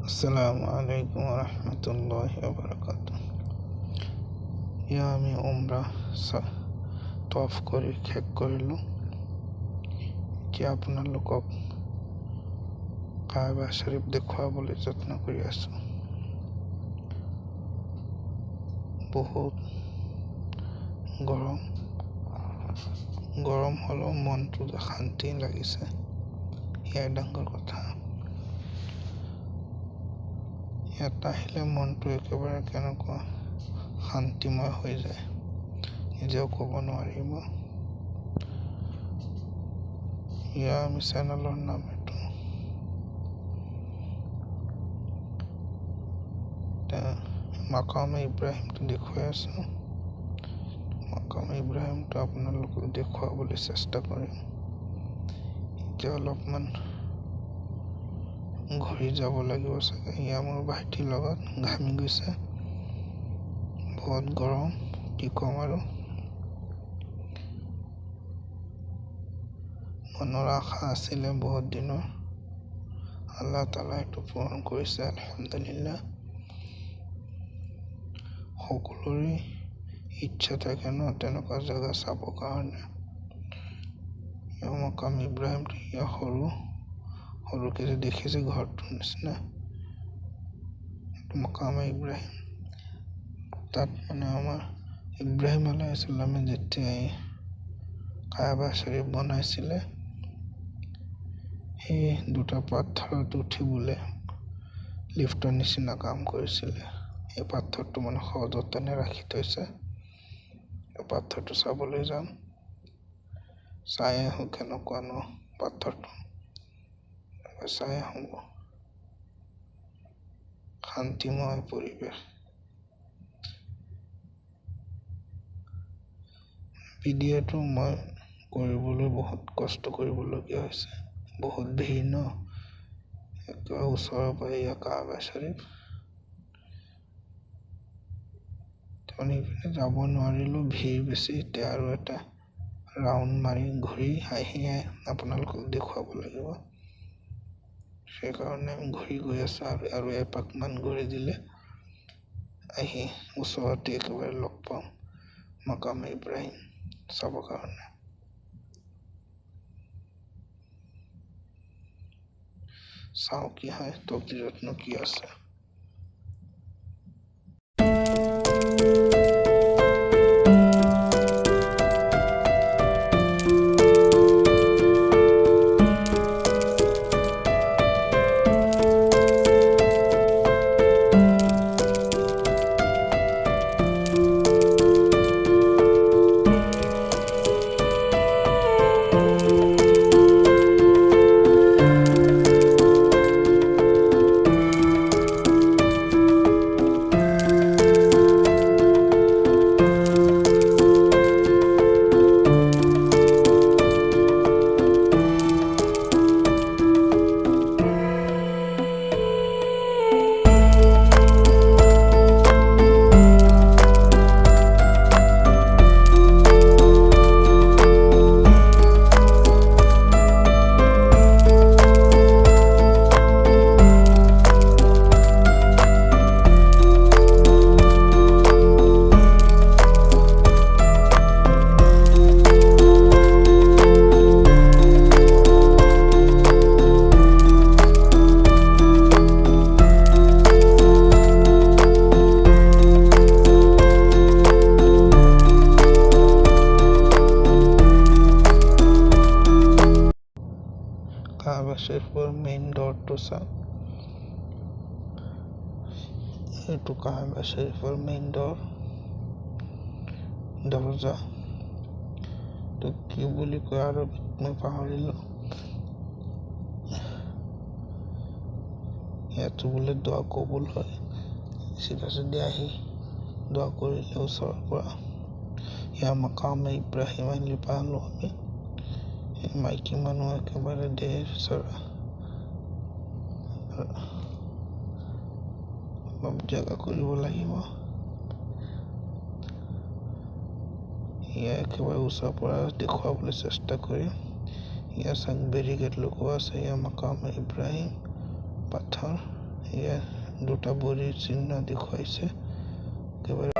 আসসালামু আলাইকুম ৰহমতুল্লাহি ওয়া বাৰাকাতুহু। আমি উমৰাহ তফ কৰি শেষ কৰিলোঁ। এতিয়া আপোনালোকক কাবা শৰীফ দেখুৱাবলৈ যত্ন কৰি আছোঁ। বহুত গৰম হ'লেও মনটো শান্তি লাগিছে, সেয়াই ডাঙৰ কথা। ইয়াত আহিলে মনটো একেবাৰে কেনেকুৱা শান্তিময় হৈ যায়, নিজেও ক'ব নোৱাৰিব। আমি চেনেলৰ নাম এইটো। মাকাম ইব্ৰাহিমটো দেখুৱাই আছোঁ। মাকাম ইব্ৰাহিমটো আপোনালোকক দেখুৱাবলৈ চেষ্টা কৰিম। এতিয়া অলপমান ঘূৰি যাব লাগিব চাগে। মোৰ ভাইটিৰ লগত ঘামি গৈছে, বহুত গৰম, কি ক'ম আৰু। মনৰ আশা আছিলে বহুত দিনৰ, আল্লাহ তাআলাই এইটো পূৰণ কৰিছে, আলহামদুলিল্লাহ। সকলোৰে ইচ্ছা থাকে ন তেনেকুৱা জেগা চাবৰ কাৰণে। মাকাম ইব্ৰাহিমটো সৰুকে যে দেখিছে ঘৰটোৰ নিচিনা, মাকাম ইব্ৰাহিম। তাত আমাৰ ইব্ৰাহিম আলাইহিছ ছালামে যেতিয়া কাবা শৰীফ বনাইছিলে, সেই দুটা পাথৰত উঠিবলৈ লিফ্টৰ নিচিনা কাম কৰিছিলে। এই পাথৰটো সযতনে ৰাখি থৈছে। এই পাথৰটো চাবলৈ যাম, চাই আহোঁ কেনেকুৱানো পাথৰটো, চাই আহোঁ। শান্তিময় পৰিৱেশ। ভিডিঅ'টো মই কৰিবলৈ বহুত কষ্ট কৰিবলগীয়া হৈছে, বহুত ভিৰ ন, একেবাৰে ওচৰৰ পৰা কাবা শৰীফ। ইপিনে যাব নোৱাৰিলোঁ, ভিৰ বেছি। এতিয়া আৰু এটা ৰাউণ্ড মাৰি ঘূৰি আহি আপোনালোকক দেখুৱাব লাগিব। সেইকাৰণে আমি ঘূৰি গৈ আছোঁ, আৰু এপাকমান ঘূৰি দিলে আহি ওচৰতে একেবাৰে লগ পাম মাকাম ইব্ৰাহিম চাবৰ কাৰণে। চাওঁ কি হয়, তকদিৰতনো কি আছে। কাবা শৰীফৰ মেইন ডৰটো চাওক, এইটো কাবা শৰীফৰ মেইন দৰজা। কি বুলি কয় আৰু মই পাহৰিলোঁ। ইয়াতো বোলে দোৱা কবুল হয়, চিধা আহি দোৱা কৰিলে ওচৰৰ পৰা। মাকাম ইব্ৰাহিম আহি পালোঁ আমি। মাইকী মানুহ একেবাৰে ধেৰ চৰা, অলপ জেগা কৰিব লাগিব। একেবাৰে ওচৰৰ পৰা দেখুৱাবলৈ চেষ্টা কৰিম। চাওক বেৰিকেড লগোৱা আছে, মাকাম ইব্ৰাহিম পাথৰ। ইয়াৰ দুটা বৰিৰ চিহ্ন দেখুৱাইছে একেবাৰে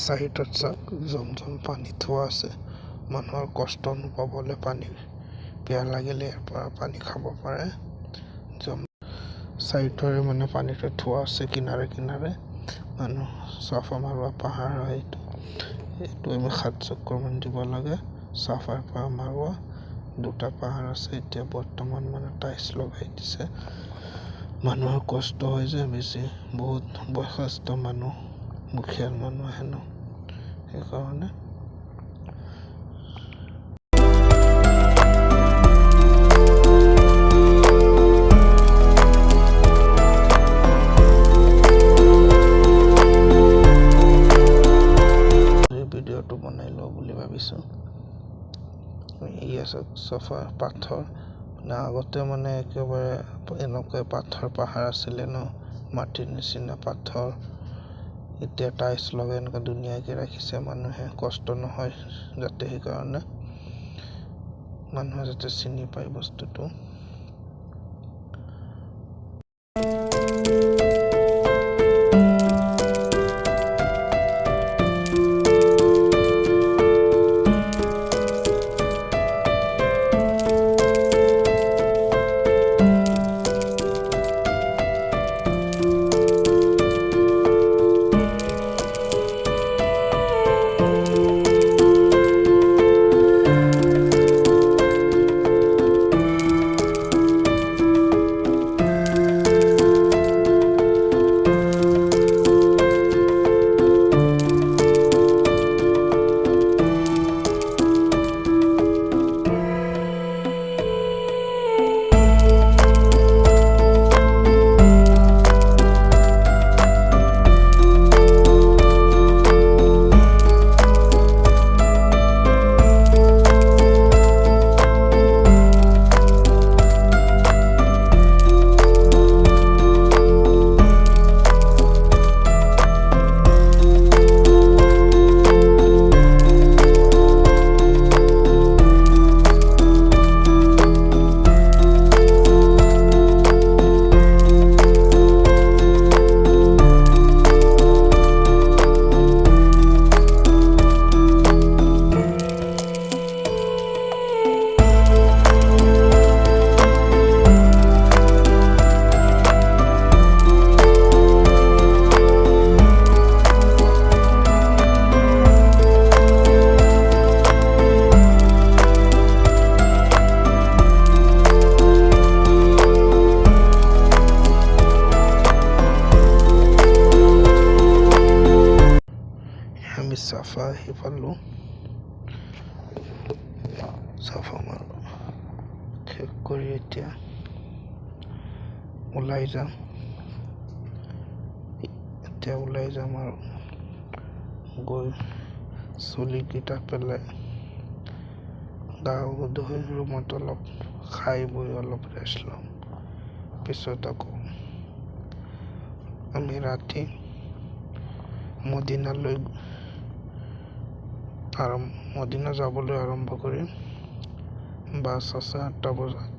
চাইডত চাওক জমজম পানী থোৱা আছে মানুহৰ কষ্ট নোপাবলৈ পানী পিয়াহ লাগিলে ইয়াৰ পৰা পানী খাব পাৰে চাইডৰে মানে পানীটো থোৱা আছে কিনাৰে কিনাৰে মানুহ চাফা মাৰোৱা পাহাৰ হয় এইটো আমি 7 চক্ৰমান দিব লাগে চাফাৰ পৰা মাৰোৱা দুটা পাহাৰ আছে এতিয়া বৰ্তমান মানে টাইলছ লগাই দিছে মানুহৰ কষ্ট হয় যে বেছি বহুত বয়সস্থ মানুহ মুখিয়াল মানুহ আহে ন সেইকাৰণে ভিডিঅ'টো বনাই লওঁ বুলি ভাবিছোঁ ইয়াত চফা পাথৰ আগতে মানে একেবাৰে এনেকুৱা পাথৰ পাহাৰ আছিলে ন মাটিৰ নিচিনা পাথৰ এতিয়া টাইলছ লগাই এনেকুৱা ধুনীয়াকৈ ৰাখিছে মানুহে কষ্ট নহয় যাতে সেইকাৰণে মানুহে যাতে চিনি পায় বস্তুটো আমি চাফা সিফালো চাফা মাৰো শেষ কৰি এতিয়া ওলাই যাম আৰু গৈ চুলিকেইটা পেলাই গা ধুই ৰুমত অলপ খাই বৈ অলপ ৰেষ্ট ল'ম পিছত আকৌ আমি ৰাতি মদিনা যাবলৈ আৰম্ভ কৰিম বাছ আছে 8টা বজাত